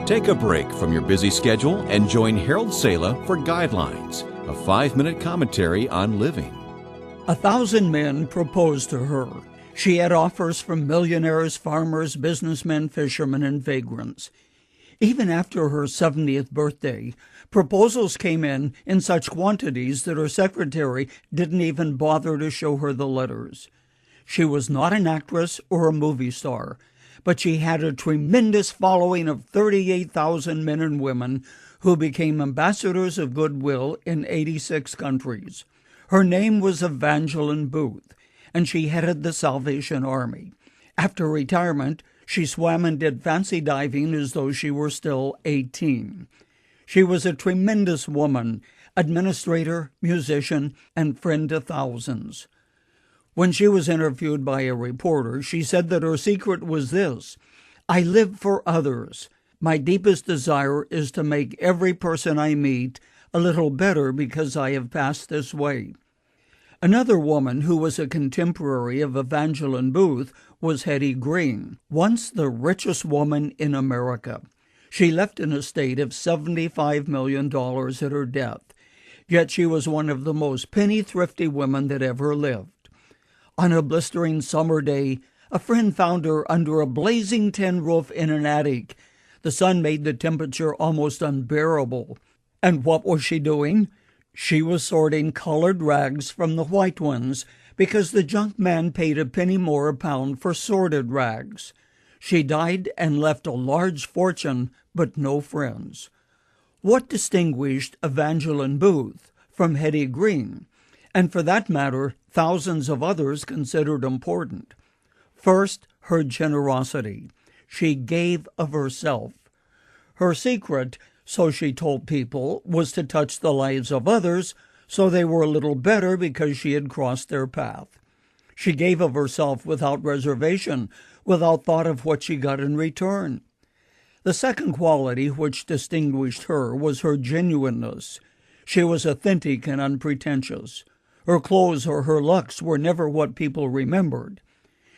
Take a break from your busy schedule and join Harold Sala for Guidelines, a 5-minute commentary on living. 1,000 men proposed to her. She had offers from millionaires, farmers, businessmen, fishermen, and vagrants. Even after her 70th birthday, proposals came in such quantities that her secretary didn't even bother to show her the letters. She was not an actress or a movie star, but she had a tremendous following of 38,000 men and women who became ambassadors of goodwill in 86 countries. Her name was Evangeline Booth, and she headed the Salvation Army. After retirement, she swam and did fancy diving as though she were still 18. She was a tremendous woman, administrator, musician, and friend to thousands. When she was interviewed by a reporter, she said that her secret was this: "I live for others. My deepest desire is to make every person I meet a little better because I have passed this way." Another woman who was a contemporary of Evangeline Booth was Hetty Green, once the richest woman in America. She left an estate of $75 million at her death, yet she was one of the most penny-thrifty women that ever lived. On a blistering summer day, a friend found her under a blazing tin roof in an attic. The sun made the temperature almost unbearable. And what was she doing? She was sorting colored rags from the white ones, because the junk man paid a penny more a pound for sorted rags. She died and left a large fortune, but no friends. What distinguished Evangeline Booth from Hetty Green, and for that matter, thousands of others considered important? First, her generosity. She gave of herself. Her secret, so she told people, was to touch the lives of others so they were a little better because she had crossed their path. She gave of herself without reservation, without thought of what she got in return. The second quality which distinguished her was her genuineness. She was authentic and unpretentious. Her clothes or her looks were never what people remembered.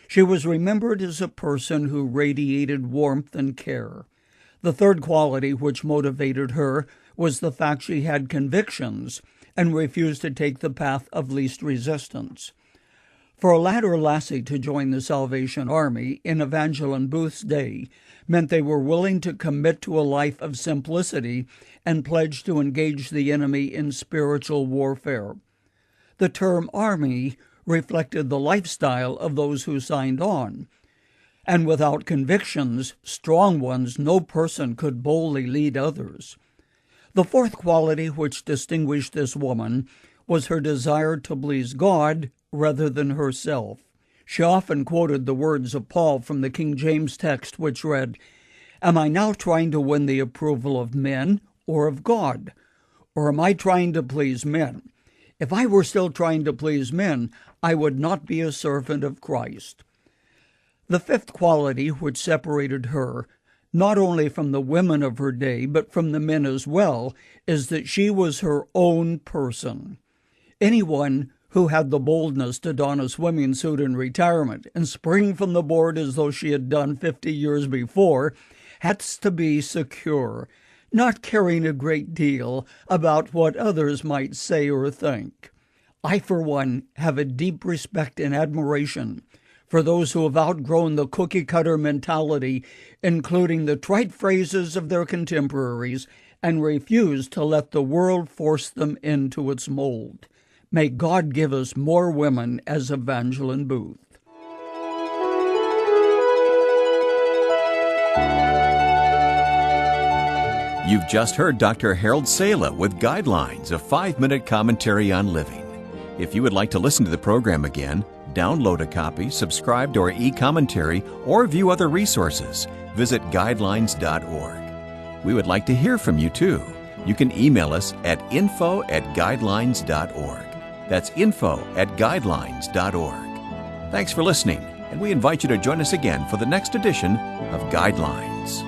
She was remembered as a person who radiated warmth and care. The third quality which motivated her was the fact she had convictions and refused to take the path of least resistance. For a lad or lassie to join the Salvation Army in Evangeline Booth's day meant they were willing to commit to a life of simplicity and pledge to engage the enemy in spiritual warfare. The term army reflected the lifestyle of those who signed on. And without convictions, strong ones, no person could boldly lead others. The fourth quality which distinguished this woman was her desire to please God rather than herself. She often quoted the words of Paul from the King James text, which read, "Am I now trying to win the approval of men or of God? Or am I trying to please men? If I were still trying to please men, I would not be a servant of Christ." The fifth quality which separated her, not only from the women of her day, but from the men as well, is that she was her own person. Anyone who had the boldness to don a swimming suit in retirement and spring from the board as though she had done 50 years before had to be secure, not caring a great deal about what others might say or think. I, for one, have a deep respect and admiration for those who have outgrown the cookie-cutter mentality, including the trite phrases of their contemporaries, and refuse to let the world force them into its mold. May God give us more women as Evangeline Booth. You've just heard Dr. Harold Sala with Guidelines, a 5-minute commentary on living. If you would like to listen to the program again, download a copy, subscribe to our e-commentary, or view other resources, visit guidelines.org. We would like to hear from you too. You can email us at info@guidelines.org. That's info@guidelines.org. Thanks for listening, and we invite you to join us again for the next edition of Guidelines.